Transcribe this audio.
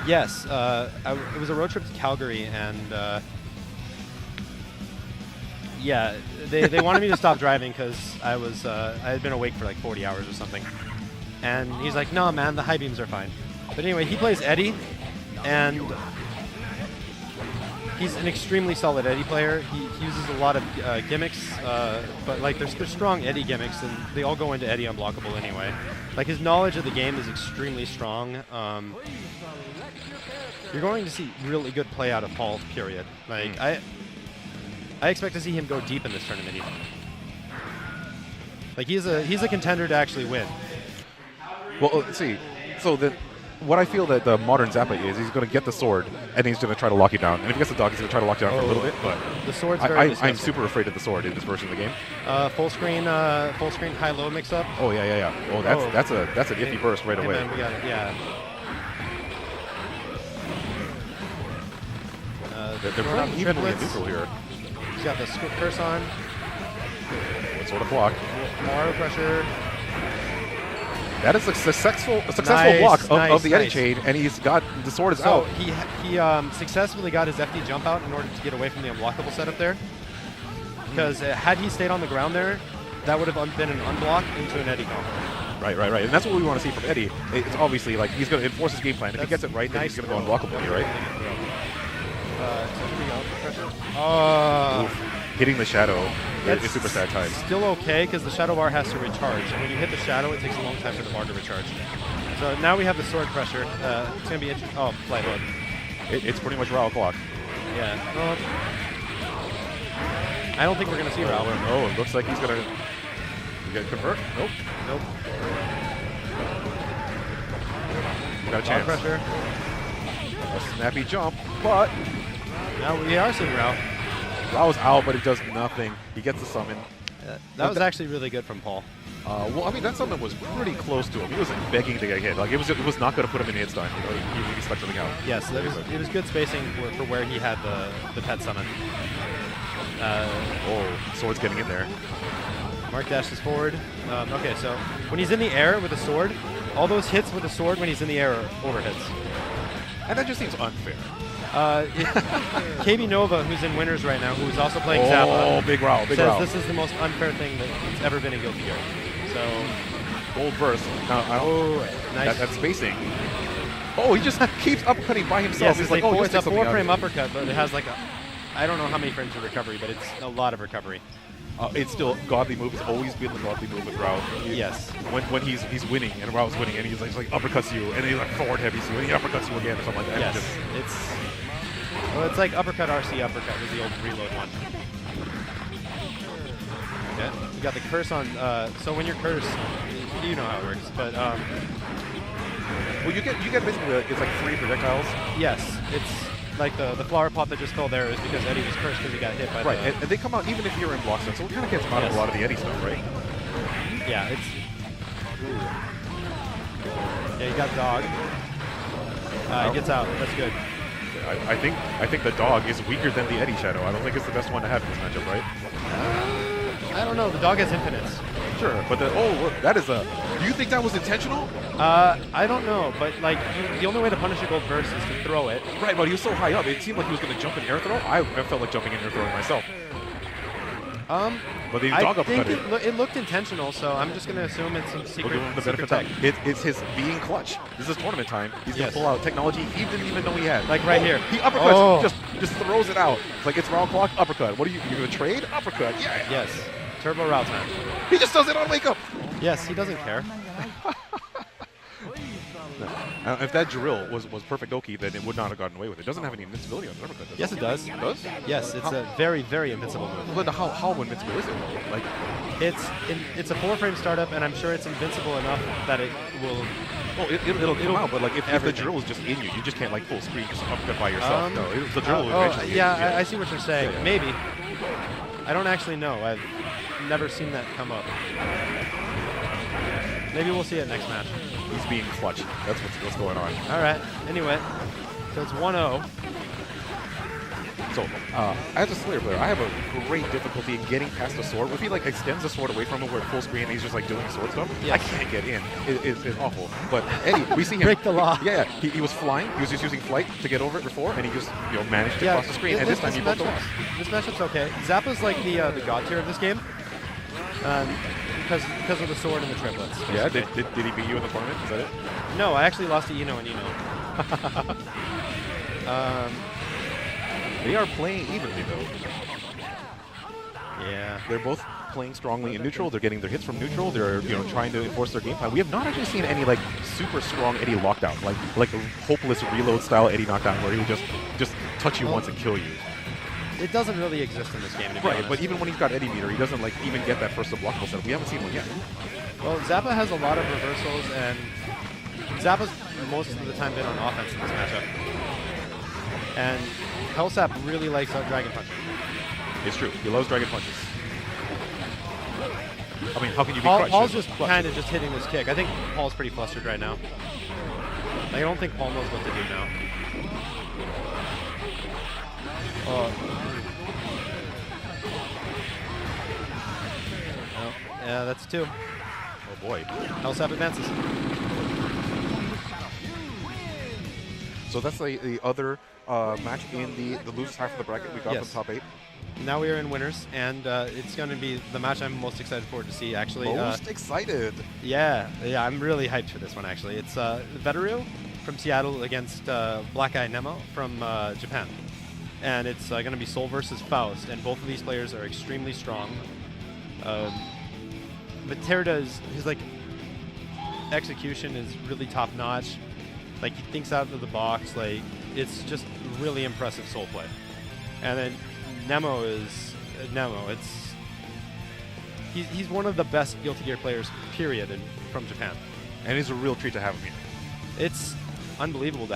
Yes, it was a road trip to Calgary, and yeah, they wanted me to stop driving because I had been awake for like 40 hours or something. And he's like, no, man, the high beams are fine. But anyway, he plays Eddie, and he's an extremely solid Eddie player. He uses a lot of gimmicks, but like there's strong Eddie gimmicks, and they all go into Eddie unblockable anyway. Like his knowledge of the game is extremely strong. You're going to see really good play out of Paul, period. Like I expect to see him go deep in this tournament even. Like he's a contender to actually win. Well, let's see. So what I feel that the modern ZAP is, he's going to get the sword and he's going to try to lock you down. And if he gets the dog, he's going to try to lock you down for a little bit. But the sword's very I'm super afraid of the sword in this version of the game. Full screen high-low mix-up. Oh yeah. Oh, that's an iffy burst right away. Man, we got it. Yeah. They're playing evenly in neutral here. He's got the curse on. What sort of block? More pressure. That is a successful block of the Eddie chain, and he's got the sword is out. He successfully got his FD jump out in order to get away from the unblockable setup there. Because had he stayed on the ground there, that would have been an unblock into an Eddie combo. Right. And that's what we want to see from Eddie. It's obviously like he's going to enforce his game plan. If he gets it right, then he's going to go unblockable here, right? Hitting the shadow is super sad time. Still okay because the shadow bar has to recharge, and when you hit the shadow, it takes a long time for the bar to recharge. So now we have the sword pressure. It's going to be interesting. Oh, flight hook. It's pretty much Raul clock. Yeah. I don't think we're going to see Raul. Oh, it looks like he's going to convert. Nope. Got a chance. Pressure. A snappy jump, but now we are seeing Raul. Raul's out, but it does nothing. He gets the summon. That was actually really good from Paul. Well, I mean, that summon was pretty close to him. He was begging to get hit. Like it was not going to put him in hit stun. You know, he stuck something out. Yes, it was good spacing for where he had the pet summon. Sword's getting in there. Mark dashes forward. Okay, so when he's in the air with a sword, all those hits with the sword when he's in the air are overhits. And that just seems unfair. KB Nova, who's in winners right now, who's also playing ZAP. Oh, big Raul, says this is the most unfair thing that's ever been in Guilty Gear. So, gold burst. Now, nice. That spacing. Oh, he just keeps uppercutting by himself. Yes, it's a 4-frame uppercut, but it has like I don't know how many frames of recovery, but it's a lot of recovery. It's still godly move. It's always been the godly move with Raul. Yes. When he's winning and Raul's winning and he's like uppercuts you and he's like forward heavies you and he uppercuts you again or something like that. Yes. It's like uppercut RC uppercut was the old reload one. Okay. You got the curse on. So when you're cursed, you know how it works. But well, you get basically it's like 3 projectiles. Yes. It's like the flower pot that just fell there is because Eddie was cursed because he got hit by and they come out even if you're in block stun, so it kind of gets him out of a lot of the Eddie stuff, right? Yeah, it's... Yeah, you got dog. He gets out. That's good. I think the dog is weaker than the Eddie Shadow. I don't think it's the best one to have in this matchup, right? I don't know. The dog has infinites. Sure, but that is a... Do you think that was intentional? I don't know, but like the only way to punish a gold burst is to throw it. Right, but he was so high up, it seemed like he was going to jump in air throw. I felt like jumping in air throwing myself. But the dog uppercut it looked intentional, so I'm just going to assume it's some secret tech. It's his being clutch. This is tournament time. He's going to pull out technology he didn't even know he had. Like right here. He uppercuts, just throws it out. It's like it's Raul clock, uppercut. What are you going to trade? Uppercut. Yeah. Yes. Turbo Raul time. He just does it on wake up. Yes, he doesn't care. If that drill was perfect Oki, then it would not have gotten away with it. It doesn't have any invincibility on the uppercut, does it? Yes, it does. It does? Yes, it's a very, very invincible move. But how invincible is it? Like, it's a 4-frame startup, and I'm sure it's invincible enough that it will... Well, it'll come out, but like if the drill is just in you, you just can't like full screen just uppercut by yourself. No, the drill will eventually... Yeah, I see what you're saying. Yeah. Maybe. I don't actually know. I've never seen that come up. Maybe we'll see it next match. He's being clutch. That's what's going on. All right. Anyway, so it's 1-0. So, as a Slayer player, I have a great difficulty in getting past the sword. If he like extends the sword away from him where full screen and he's just like doing sword stuff, I can't get in. It's awful. But Eddie, we see him break the law. Yeah, he was flying. He was just using flight to get over it before, and he just managed to cross the screen. And this time he broke the law. This matchup's okay. Zap is like the god tier of this game, because of the sword and the triplets. Yeah, did he beat you in the tournament? Is that it? No, I actually lost to Eno and Eno. They are playing evenly though. Yeah. They're both playing strongly in neutral. They're getting their hits from neutral. They're trying to enforce their game plan. We have not actually seen any like super strong Eddie lockdown, like a hopeless reload style Eddie knockdown where he would just touch you once and kill you. It doesn't really exist in this game, to be honest. But even when he's got Eddie meter, he doesn't like even get that first unblockable setup. We haven't seen one yet. Well, Zappa has a lot of reversals, and Zappa's most of the time been on offense in this matchup. And Hellsap really likes Dragon Punch. It's true. He loves Dragon Punches. I mean, how can you be crushed? Paul's just kind of just hitting this kick. I think Paul's pretty flustered right now. I don't think Paul knows what to do now. Oh, yeah, that's 2. Oh boy. Hellsap advances. So that's the other match in the losers half of the bracket. We got from top 8. Now we are in winners, and it's going to be the match I'm most excited for to see, actually. Most excited. Yeah, I'm really hyped for this one, actually. It's Veterio from Seattle against Black Eye Nemo from Japan. And it's going to be Soul versus Faust, and both of these players are extremely strong. But Teyah his like execution is really top notch. Like, he thinks out of the box. Like, it's just really impressive Soul play. And then Nemo is Nemo. He's one of the best Guilty Gear players, period, from Japan. And it's a real treat to have him here. It's unbelievable to